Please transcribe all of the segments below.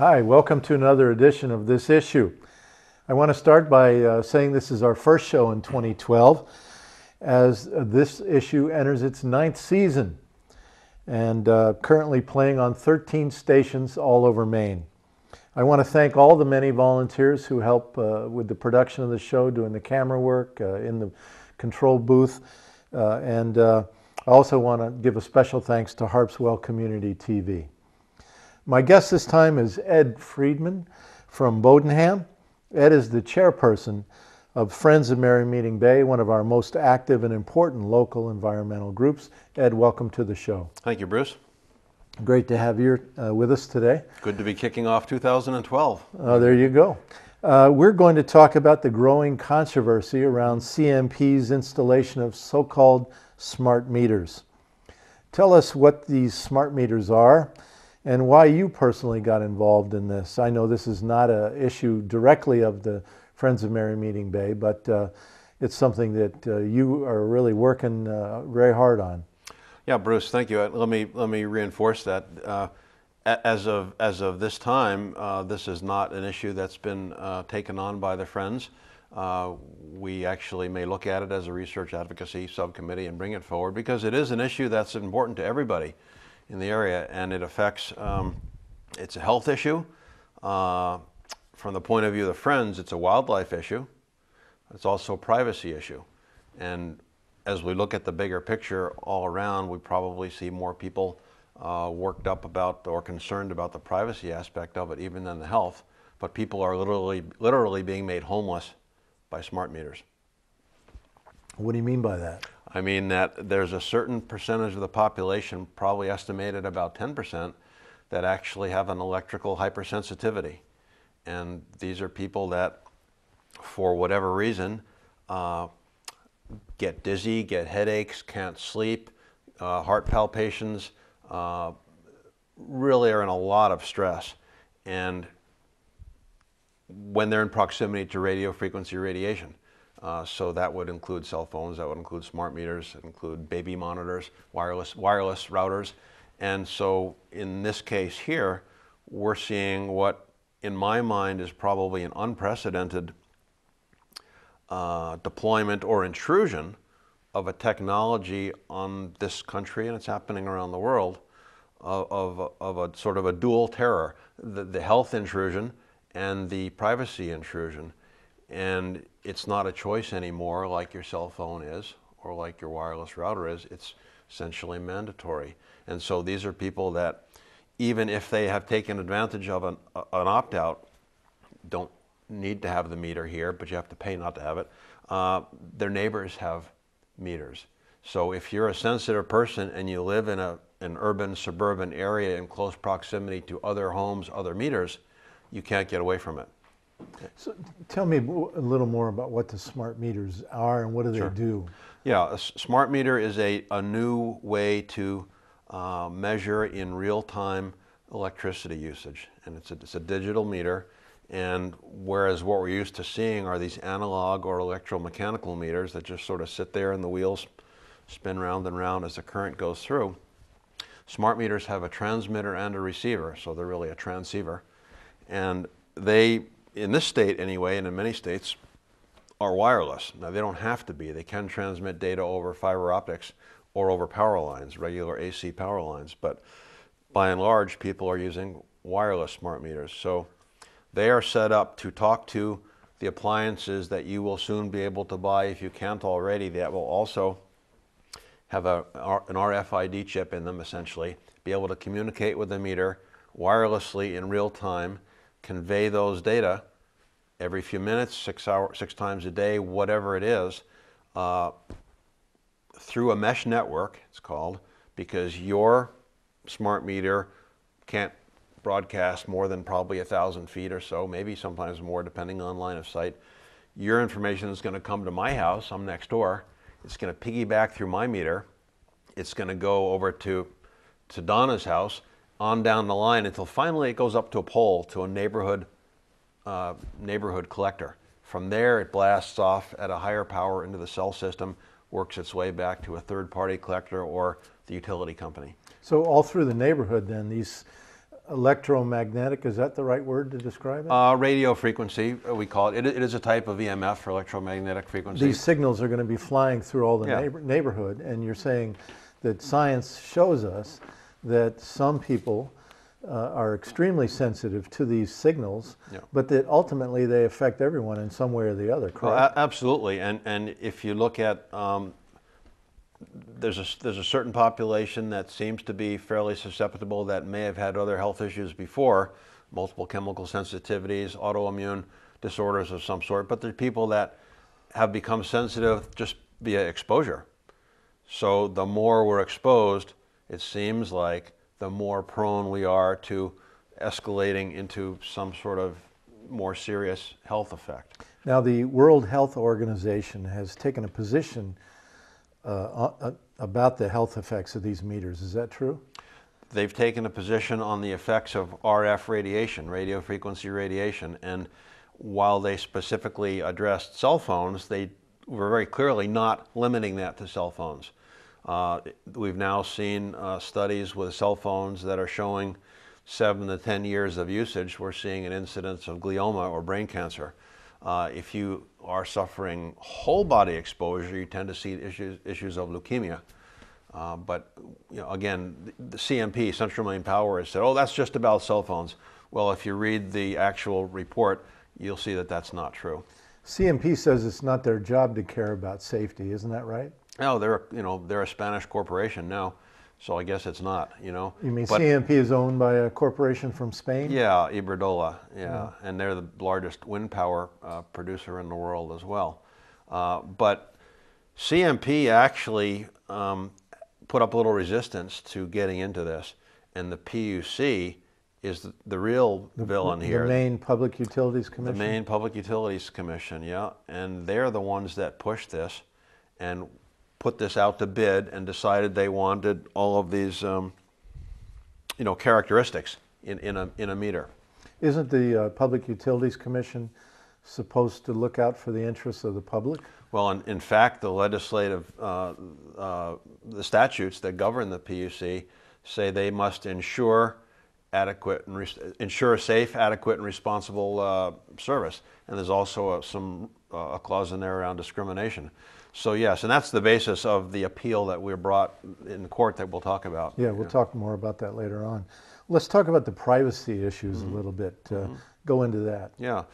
Hi, welcome to another edition of This Issue. I want to start by saying this is our first show in 2012 as This Issue enters its 9th season and currently playing on 13 stations all over Maine. I want to thank all the many volunteers who help with the production of the show, doing the camera work, in the control booth, and I also want to give a special thanks to Harpswell Community TV. My guest this time is Ed Friedman from Bodenham. Ed is the chairperson of Friends of Merrymeeting Bay, one of our most active and important local environmental groups. Ed, welcome to the show. Thank you, Bruce. Great to have you with us today. Good to be kicking off 2012. There you go. We're going to talk about the growing controversy around CMP's installation of so-called smart meters. Tell us what these smart meters are and why you personally got involved in this. I know this is not an issue directly of the Friends of Merrymeeting Bay, but it's something that you are really working very hard on. Yeah, Bruce, thank you. Let me reinforce that. As of this time, this is not an issue that's been taken on by the Friends. We actually may look at it as a research advocacy subcommittee and bring it forward because it is an issue that's important to everybody in the area, and it affects, it's a health issue. From the point of view of the Friends, it's a wildlife issue. It's also a privacy issue. And as we look at the bigger picture all around, we probably see more people worked up about or concerned about the privacy aspect of it even than the health. But people are literally being made homeless by smart meters. What do you mean by that? I mean that there's a certain percentage of the population, probably estimated about 10%, that actually have an electrical hypersensitivity. And these are people that, for whatever reason, get dizzy, get headaches, can't sleep, heart palpitations, really are in a lot of stress. And when they're in proximity to radio frequency radiation. So that would include cell phones, that would include smart meters, it would include baby monitors, wireless routers. And so in this case here, we're seeing what in my mind is probably an unprecedented deployment or intrusion of a technology on this country, and it's happening around the world, of a sort of a dual terror, the health intrusion and the privacy intrusion. And it's not a choice anymore like your cell phone is or like your wireless router is. It's essentially mandatory. And so these are people that, even if they have taken advantage of an opt-out, don't need to have the meter here, but you have to pay not to have it. Their neighbors have meters. So if you're a sensitive person and you live in an urban, suburban area in close proximity to other homes, other meters, you can't get away from it. So tell me a little more about what the smart meters are and what do they do? Yeah, a smart meter is a new way to measure in real-time electricity usage. And it's a digital meter. And whereas what we're used to seeing are these analog or electromechanical meters that just sort of sit there and the wheels spin round and round as the current goes through, smart meters have a transmitter and a receiver, so they're really a transceiver. And they, in this state anyway, and in many states, are wireless. Now they don't have to be. They can transmit data over fiber optics or over power lines, regular AC power lines. But by and large, people are using wireless smart meters. So they are set up to talk to the appliances that you will soon be able to buy if you can't already, that will also have an RFID chip in them, essentially, be able to communicate with the meter wirelessly in real time, convey those data every few minutes, 6 times a day, whatever it is, through a mesh network, it's called, because your smart meter can't broadcast more than probably 1,000 feet or so, maybe sometimes more depending on line of sight. Your information is going to come to my house, I'm next door, it's going to piggyback through my meter, it's going to go over to Donna's house, on down the line until finally it goes up to a pole, to a neighborhood collector. From there it blasts off at a higher power into the cell system, works its way back to a third-party collector or the utility company. So all through the neighborhood then, these electromagnetic, is that the right word to describe it? Radio frequency, we call it. It is a type of EMF for electromagnetic frequency. These signals are going to be flying through all the Yeah. neighborhood, and you're saying that science shows us that some people are extremely sensitive to these signals, Yeah. but that ultimately they affect everyone in some way or the other, correct? Well, absolutely, and if you look at, there's a certain population that seems to be fairly susceptible that may have had other health issues before, multiple chemical sensitivities, autoimmune disorders of some sort, but there are people that have become sensitive just via exposure. So the more we're exposed, it seems like the more prone we are to escalating into some sort of more serious health effect. Now, the World Health Organization has taken a position about the health effects of these meters. Is that true? They've taken a position on the effects of RF radiation, radio frequency radiation, and while they specifically addressed cell phones, they were very clearly not limiting that to cell phones. We've now seen studies with cell phones that are showing 7 to 10 years of usage. We're seeing an incidence of glioma or brain cancer. If you are suffering whole body exposure, you tend to see issues of leukemia. But again, the CMP, Central Main Power, has said, oh, that's just about cell phones. Well, if you read the actual report, you'll see that that's not true. CMP says it's not their job to care about safety, isn't that right? No, they're a Spanish corporation now, so I guess it's not. You mean CMP is owned by a corporation from Spain? Yeah, Iberdrola, yeah, and they're the largest wind power producer in the world as well. But CMP actually put up a little resistance to getting into this, and the PUC is the real villain here. The Maine Public Utilities Commission? The Maine Public Utilities Commission, yeah, and they're the ones that pushed this and put this out to bid and decided they wanted all of these, characteristics in a meter. Isn't the Public Utilities Commission supposed to look out for the interests of the public? Well, in fact, the legislative, the statutes that govern the PUC say they must ensure safe, adequate, and responsible service. And there's also a clause in there around discrimination. So yes, and that's the basis of the appeal that we brought in court that we'll talk about. Yeah, we'll talk more about that later on. Let's talk about the privacy issues a little bit. Go into that. Yeah,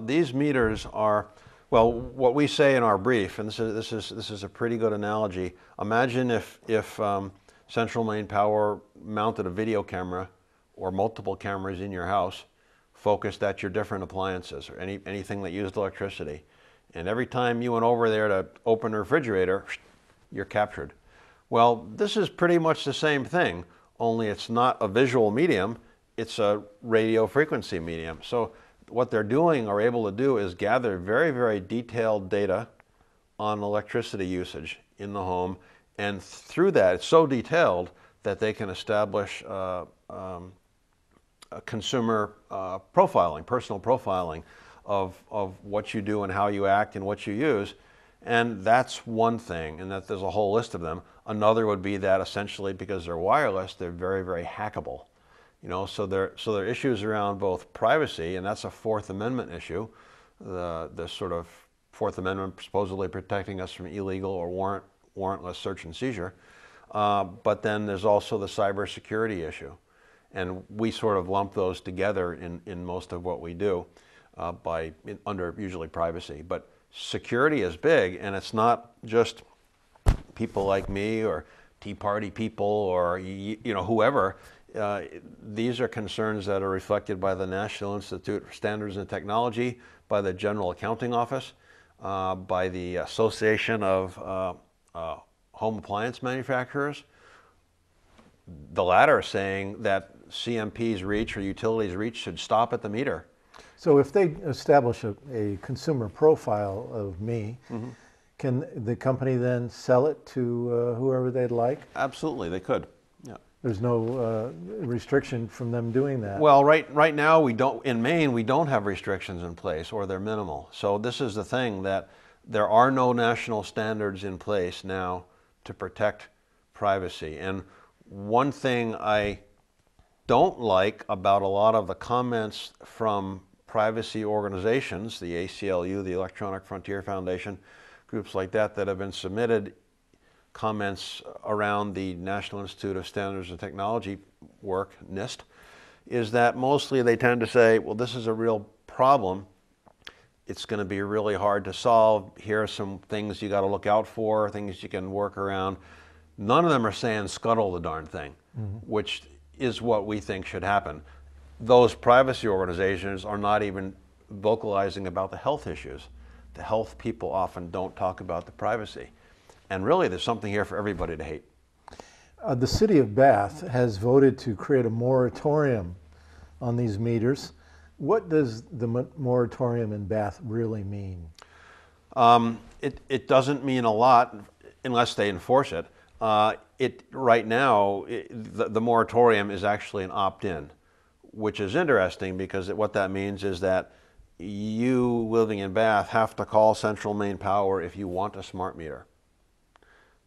these meters are, well, what we say in our brief, and this is a pretty good analogy. Imagine if Central Main Power mounted a video camera or multiple cameras in your house focused at your different appliances or anything that used electricity. And every time you went over there to open the refrigerator, you're captured. Well, this is pretty much the same thing, only it's not a visual medium, it's a radio frequency medium. So what they're doing or able to do is gather very, very detailed data on electricity usage in the home, and through that, it's so detailed that they can establish consumer profiling, personal profiling of what you do and how you act and what you use. And that's one thing, and that there's a whole list of them. Another would be that essentially because they're wireless, they're very, very hackable. So there are issues around both privacy, and that's a Fourth Amendment issue. The sort of Fourth Amendment supposedly protecting us from illegal or warrantless search and seizure. But then there's also the cybersecurity issue. And we sort of lump those together in most of what we do under usually privacy. But security is big, and it's not just people like me or Tea Party people or whoever. These are concerns that are reflected by the National Institute for Standards and Technology, by the General Accounting Office, by the Association of Home Appliance Manufacturers. The latter saying that CMP's reach or utilities reach should stop at the meter. So if they establish a consumer profile of me, can the company then sell it to whoever they'd like? Absolutely, they could. Yeah. There's no restriction from them doing that. Well, right now in Maine we don't have restrictions in place, or they're minimal. So this is the thing, that there are no national standards in place now to protect privacy. And one thing I don't like about a lot of the comments from privacy organizations, the ACLU, the Electronic Frontier Foundation, groups like that that have been submitted, comments around the National Institute of Standards and Technology work, NIST, is that mostly they tend to say, well, this is a real problem. It's going to be really hard to solve. Here are some things you got to look out for, things you can work around. None of them are saying scuttle the darn thing, which is what we think should happen. Those privacy organizations are not even vocalizing about the health issues. The health people often don't talk about the privacy. And really, there's something here for everybody to hate. The city of Bath has voted to create a moratorium on these meters. What does the moratorium in Bath really mean? It doesn't mean a lot unless they enforce it. Right now, the moratorium is actually an opt-in, which is interesting because what that means is that you living in Bath have to call Central Maine Power if you want a smart meter.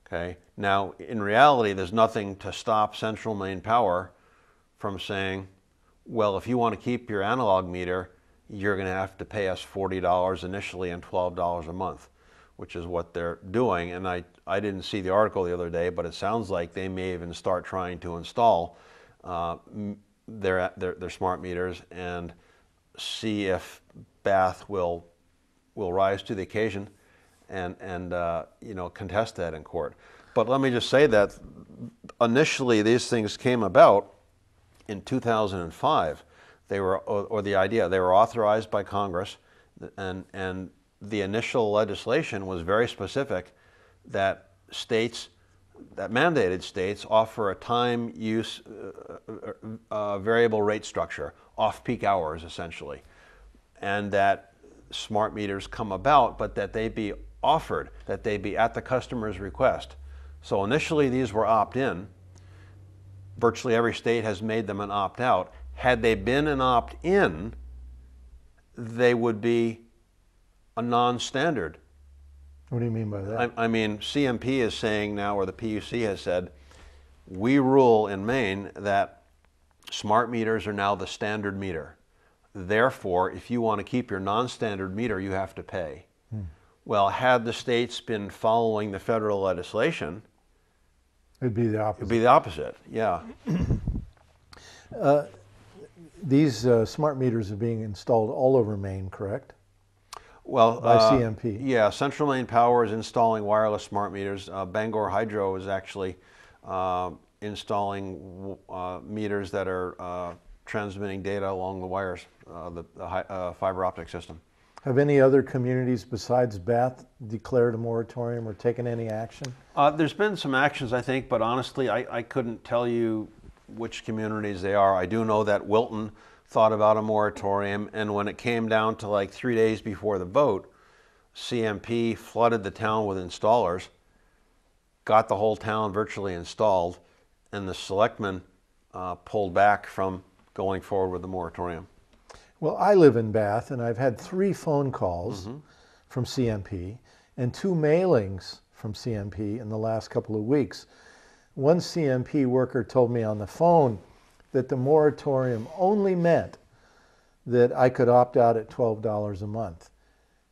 Okay. Now, in reality, there's nothing to stop Central Maine Power from saying, well, if you want to keep your analog meter, you're going to have to pay us $40 initially and $12 a month, which is what they're doing. And I didn't see the article the other day, but it sounds like they may even start trying to install their smart meters and see if Bath will rise to the occasion and contest that in court. But let me just say that initially these things came about in 2005. They were authorized by Congress, and the initial legislation was very specific that mandated states offer a time use variable rate structure, off-peak hours essentially, and that smart meters come about, but that they be offered, that they be at the customer's request. So initially these were opt-in. Virtually every state has made them an opt-out. Had they been an opt-in, they would be a non-standard. What do you mean by that? I mean, CMP is saying now, or the PUC has said, we rule in Maine that smart meters are now the standard meter. Therefore, if you want to keep your non-standard meter, you have to pay. Well, had the states been following the federal legislation, it'd be the opposite. It'd be the opposite, yeah. These smart meters are being installed all over Maine, correct? Well, by CMP. Yeah, Central Maine Power is installing wireless smart meters. Bangor Hydro is actually installing meters that are transmitting data along the wires, the fiber optic system. Have any other communities besides Bath declared a moratorium or taken any action? There's been some actions, I think, but honestly, I couldn't tell you which communities they are. I do know that Wilton thought about a moratorium, and when it came down to like 3 days before the vote, CMP flooded the town with installers, got the whole town virtually installed, and the selectmen pulled back from going forward with the moratorium. Well, I live in Bath, and I've had 3 phone calls from CMP and 2 mailings from CMP in the last couple of weeks. One CMP worker told me on the phone that the moratorium only meant that I could opt out at $12 a month.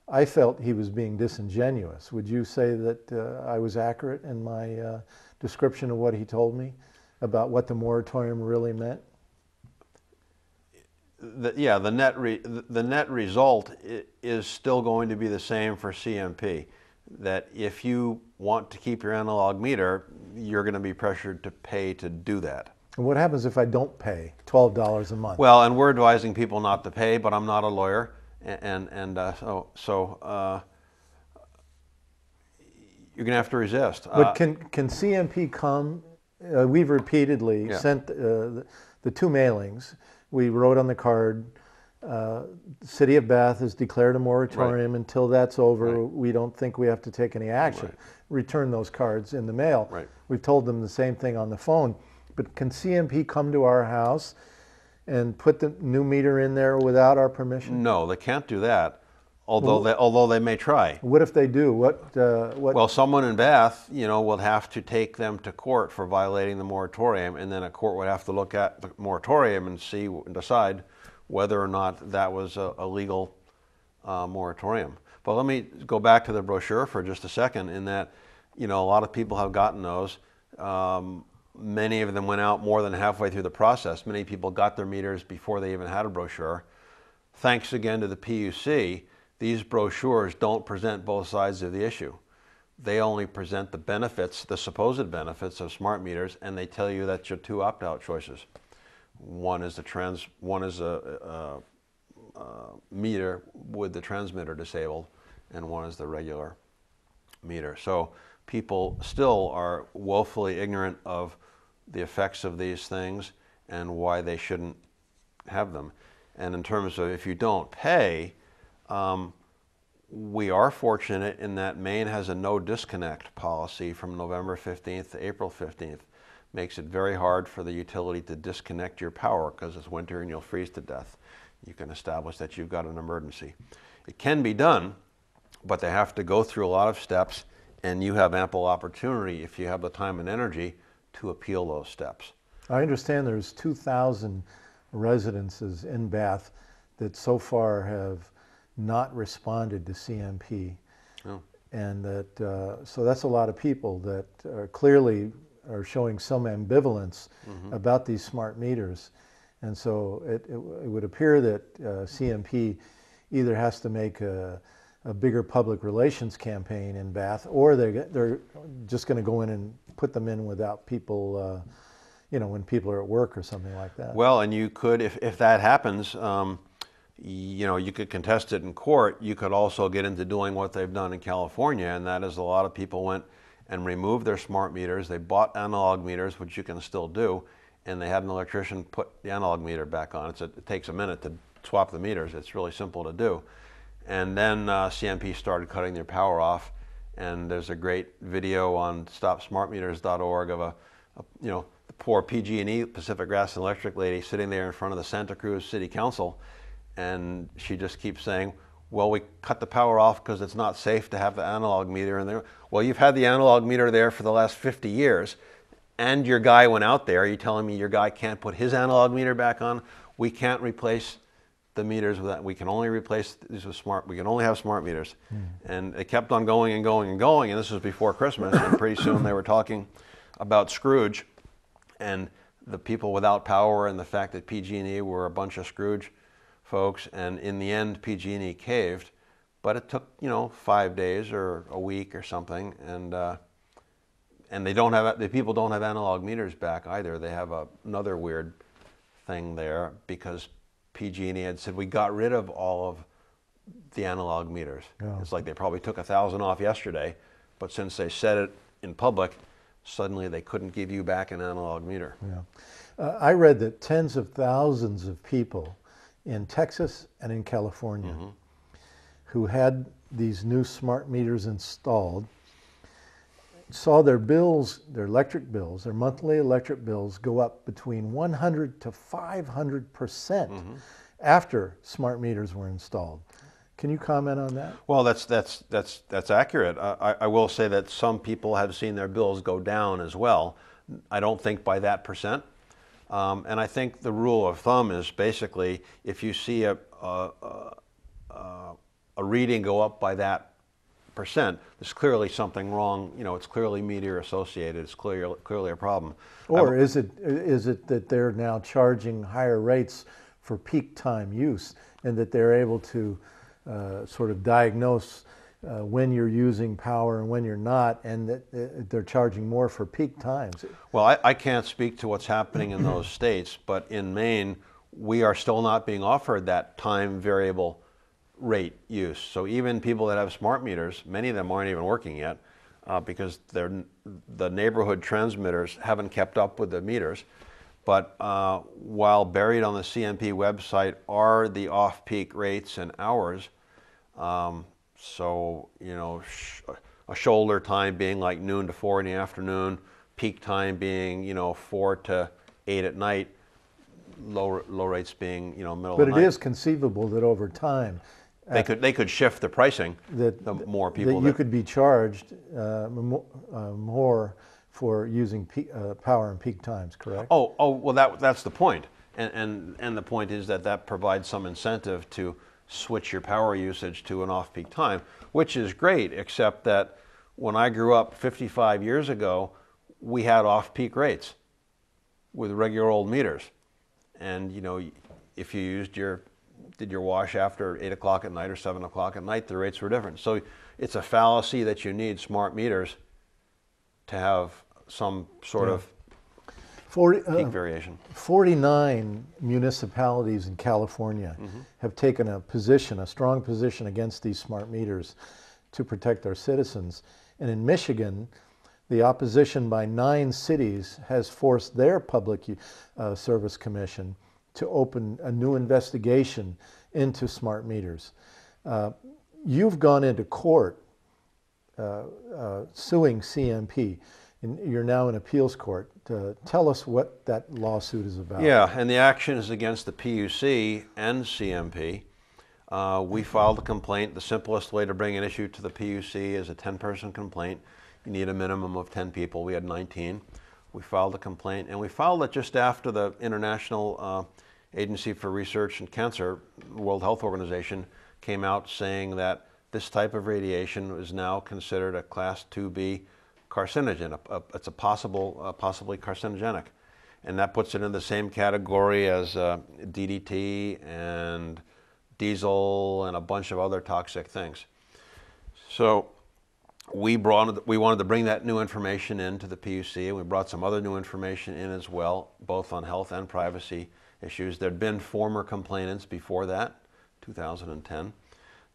I felt he was being disingenuous. Would you say that I was accurate in my description of what he told me about what the moratorium really meant? The net result is still going to be the same for CMP. That if you want to keep your analog meter, you're going to be pressured to pay to do that. And what happens if I don't pay $12 a month? Well, and we're advising people not to pay, but I'm not a lawyer, so you're going to have to resist. But can CMP come? We've repeatedly sent the 2 mailings. We wrote on the card, City of Bath has declared a moratorium. Until that's over, we don't think we have to take any action. Return those cards in the mail. We've told them the same thing on the phone. But can CMP come to our house and put the new meter in there without our permission? No, they can't do that. although they may try. What if they do? What? Well, someone in Bath, will have to take them to court for violating the moratorium, and then a court would have to look at the moratorium and decide whether or not that was a legal moratorium. But let me go back to the brochure for just a second, in that, a lot of people have gotten those. Many of them went out more than halfway through the process. Many people got their meters before they even had a brochure. Thanks again to the PUC, these brochures don't present both sides of the issue. They only present the benefits, the supposed benefits of smart meters, and they tell you that's your two opt-out choices. One is a meter with the transmitter disabled, and one is the regular meter. So people still are woefully ignorant of the effects of these things and why they shouldn't have them. And in terms of if you don't pay, we are fortunate in that Maine has a no disconnect policy from November 15th to April 15th. Makes it very hard for the utility to disconnect your power because it's winter and you'll freeze to death. You can establish that you've got an emergency. It can be done, but they have to go through a lot of steps, and you have ample opportunity, if you have the time and energy, to appeal those steps. I understand there's 2,000 residences in Bath that so far have not responded to CMP. Oh. And that, so that's a lot of people that clearly are showing some ambivalence about these smart meters. And so it would appear that CMP either has to make a bigger public relations campaign in Bath, or they're just going to go in and put them in without people, when people are at work or something like that. Well, and you could, if that happens, you could contest it in court. You could also get into doing what they've done in California, and that is a lot of people went and removed their smart meters. They bought analog meters, which you can still do, and they had an electrician put the analog meter back on. It takes a minute to swap the meters. It's really simple to do. And then CMP started cutting their power off, and there's a great video on stopsmartmeters.org of the poor PG&E, Pacific Gas and Electric lady, sitting there in front of the Santa Cruz City Council, and she just keeps saying, well, we cut the power off because it's not safe to have the analog meter in there. Well, you've had the analog meter there for the last 50 years, and your guy went out there. Are you telling me your guy can't put his analog meter back on? We can't replace the meters with that. We can only replace these with smart. We can only have smart meters. And it kept on going and going and going. And this was before Christmas. And pretty soon they were talking about Scrooge and the people without power, and the fact that PG&E were a bunch of Scrooge folks. And in the end, PG&E caved. But it took 5 days or a week or something. And the people don't have analog meters back either. They have another weird thing there, because PG&E had said we got rid of all of the analog meters. Yeah. It's like they probably took 1,000 off yesterday, but since they said it in public, suddenly they couldn't give you back an analog meter. Yeah. I read that tens of thousands of people in Texas and in California who had these new smart meters installed saw their bills, their electric bills, their monthly electric bills go up between 100 to 500% after smart meters were installed. Can you comment on that? Well, that's accurate. I will say that some people have seen their bills go down as well. I don't think by that percent. And I think the rule of thumb is basically, if you see a reading go up by that percent, there's clearly something wrong. It's clearly meteor associated. It's clearly a problem. Or is it that they're now charging higher rates for peak time use, and that they're able to sort of diagnose when you're using power and when you're not, and that they're charging more for peak times? Well, I can't speak to what's happening in those states, but in Maine, we are still not being offered that time variable rate use. So even people that have smart meters, many of them aren't even working yet because the neighborhood transmitters haven't kept up with the meters. But while buried on the CMP website are the off-peak rates and hours, so a shoulder time being like noon to 4 in the afternoon, peak time being 4 to 8 at night, low rates being middle of the night. But it is conceivable that over time They could shift the pricing. That The more people that you could be charged more for using power in peak times, correct? Well, that's the point. And the point is that provides some incentive to switch your power usage to an off-peak time, which is great, except that when I grew up 55 years ago, we had off-peak rates with regular old meters. And you know, if you did your wash after 8 o'clock at night or 7 o'clock at night, the rates were different. So it's a fallacy that you need smart meters to have some sort of peak variation. 49 municipalities in California have taken a strong position against these smart meters to protect our citizens. And in Michigan, the opposition by 9 cities has forced their Public Service Commission to open a new investigation into smart meters. You've gone into court suing CMP. You're now in appeals court. Tell us what that lawsuit is about. Yeah, and the action is against the PUC and CMP. We filed a complaint. The simplest way to bring an issue to the PUC is a 10-person complaint. You need a minimum of 10 people. We had 19. We filed a complaint, and we filed it just after the International Agency for Research and Cancer, World Health Organization, came out saying that this type of radiation is now considered a Class 2B carcinogen. It's a possibly carcinogenic, and that puts it in the same category as DDT and diesel and a bunch of other toxic things. So we wanted to bring that new information into the PUC, and we brought some other new information in as well, both on health and privacy issues. There'd been former complainants before that, 2010.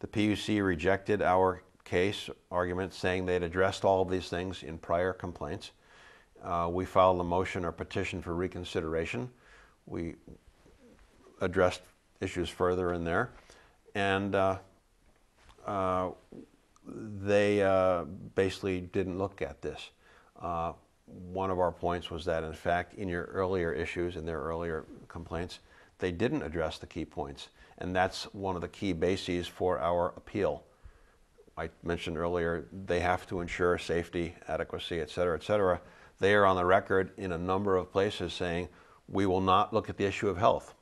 The PUC rejected our case argument, saying they'd addressed all of these things in prior complaints. We filed a motion or petition for reconsideration. We addressed issues further in there, and they basically didn't look at this. One of our points was that, in fact, in your earlier issues, in their earlier complaints, they didn't address the key points, and that's one of the key bases for our appeal. I mentioned earlier, they have to ensure safety, adequacy, et cetera, et cetera. They are on the record in a number of places saying, we will not look at the issue of health,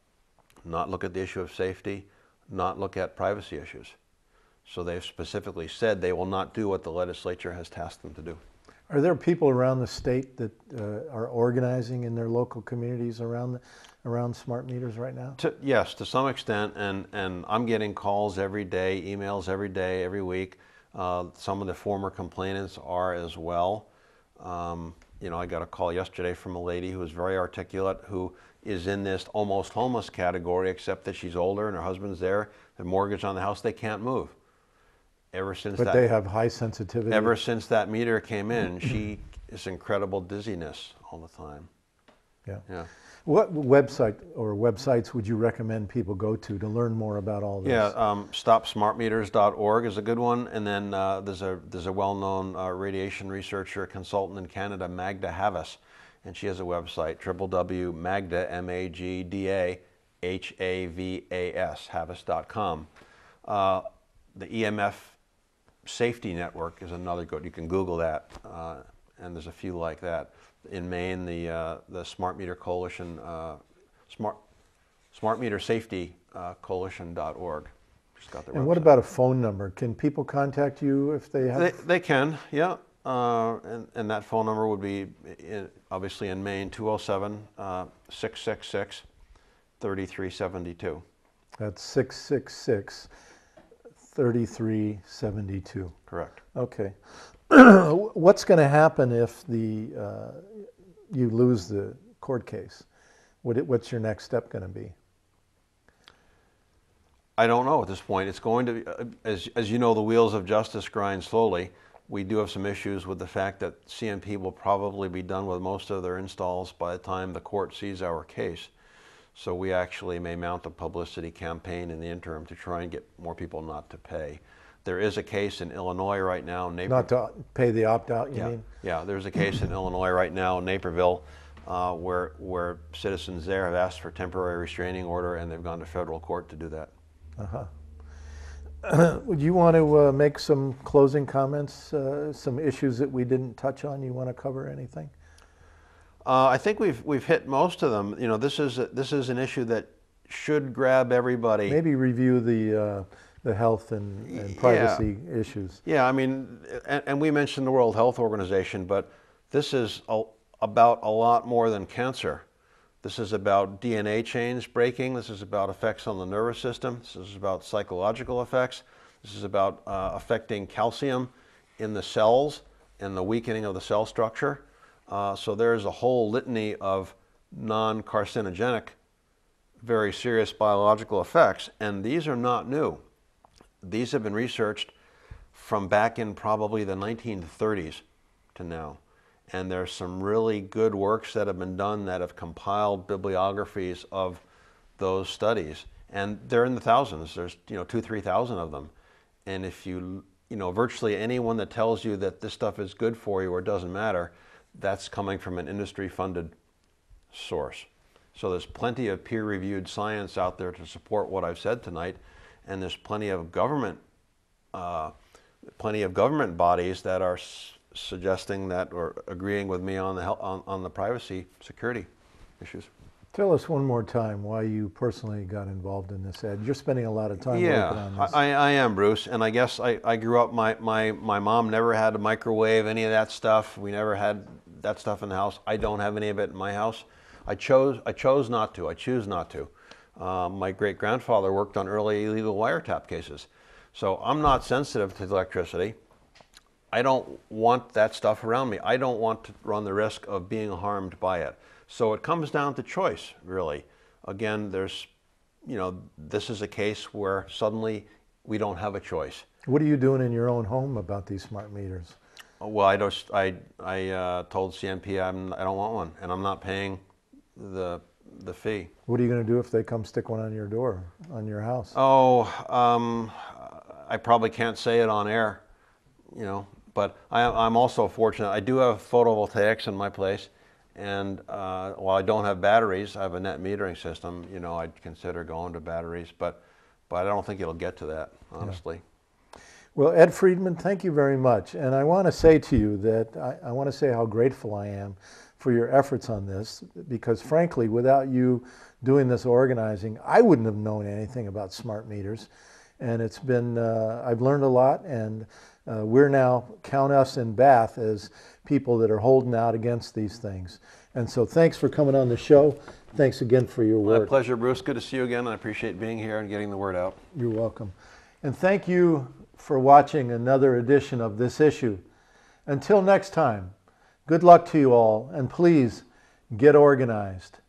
not look at the issue of safety, not look at privacy issues. So they've specifically said they will not do what the legislature has tasked them to do. Are there people around the state that are organizing in their local communities around smart meters right now? Yes, to some extent, and I'm getting calls every day, emails every day, every week. Some of the former complainants are as well. You know, I got a call yesterday from a lady who was very articulate, who is in this almost homeless category, except that she's older and her husband's there, the mortgage on the house, they can't move. But they have high sensitivity. Ever since that meter came in, she is incredible dizziness all the time. Yeah. What website or websites would you recommend people go to learn more about all this? Yeah, stopsmartmeters.org is a good one, and then there's a well-known radiation researcher consultant in Canada, Magda Havas, and she has a website, www.magda, M-A-G-D-A, H-A-V-A-S, Havas.com. The EMF Safety Network is another good. You can Google that, and there's a few like that. In Maine, the Smart Meter Coalition, Smart Meter Safety Coalition.org. Just got their and website. What about a phone number? Can people contact you if they have? They can, yeah. And that phone number would be obviously in Maine, 207-666-3372. That's 666-3372. Correct. Okay. What's going to happen if you lose the court case? What's your next step going to be? I don't know at this point. It's going to be, as you know, the wheels of justice grind slowly. We do have some issues with the fact that CMP will probably be done with most of their installs by the time the court sees our case. So we actually may mount a publicity campaign in the interim to try and get more people not to pay. There is a case in Illinois right now. Not to pay the opt-out, you mean? Yeah, there's a case in Illinois right now in Naperville where citizens there have asked for temporary restraining order, and they've gone to federal court to do that. Would you want to make some closing comments, some issues that we didn't touch on? You want to cover anything? I think we've hit most of them. You know, this is an issue that should grab everybody. Maybe review the health and privacy issues. Yeah, I mean, and we mentioned the World Health Organization, but this is about a lot more than cancer. This is about DNA chains breaking. This is about effects on the nervous system. This is about psychological effects. This is about affecting calcium in the cells and the weakening of the cell structure. So there's a whole litany of non-carcinogenic, very serious biological effects, and these are not new. These have been researched from back in probably the 1930s to now. And there's some really good works that have been done that have compiled bibliographies of those studies. And they're in the thousands. There's 2,000-3,000 of them. And if virtually anyone that tells you that this stuff is good for you or doesn't matter, that's coming from an industry-funded source. So there's plenty of peer-reviewed science out there to support what I've said tonight, and there's plenty of government bodies that are suggesting that or agreeing with me on the privacy security issues. Tell us one more time why you personally got involved in this, Ed. You're spending a lot of time working on this. I am, Bruce, and I guess I grew up, my mom never had a microwave, any of that stuff. We never had that stuff in the house. I don't have any of it in my house. I chose not to. I choose not to. My great-grandfather worked on early illegal wiretap cases. So I'm not sensitive to electricity. I don't want that stuff around me. I don't want to run the risk of being harmed by it. So it comes down to choice, really. Again, this is a case where suddenly we don't have a choice. What are you doing in your own home about these smart meters? Well, I told CMP I don't want one, and I'm not paying the fee. What are you going to do if they come stick one on your door, on your house? Oh, I probably can't say it on air, but I'm also fortunate. I do have photovoltaics in my place, and while I don't have batteries, I have a net metering system. I'd consider going to batteries, but I don't think it'll get to that, honestly. Yeah. Well, Ed Friedman, thank you very much. And I want to say to you that I want to say how grateful I am for your efforts on this, because frankly, without you doing this organizing, I wouldn't have known anything about smart meters. And it's been, I've learned a lot, and we're now, count us in Bath as people that are holding out against these things. And so thanks for coming on the show. Thanks again for your work. My pleasure, Bruce. Good to see you again. I appreciate being here and getting the word out. You're welcome. And thank you for watching another edition of This Issue. Until next time, good luck to you all, and please get organized.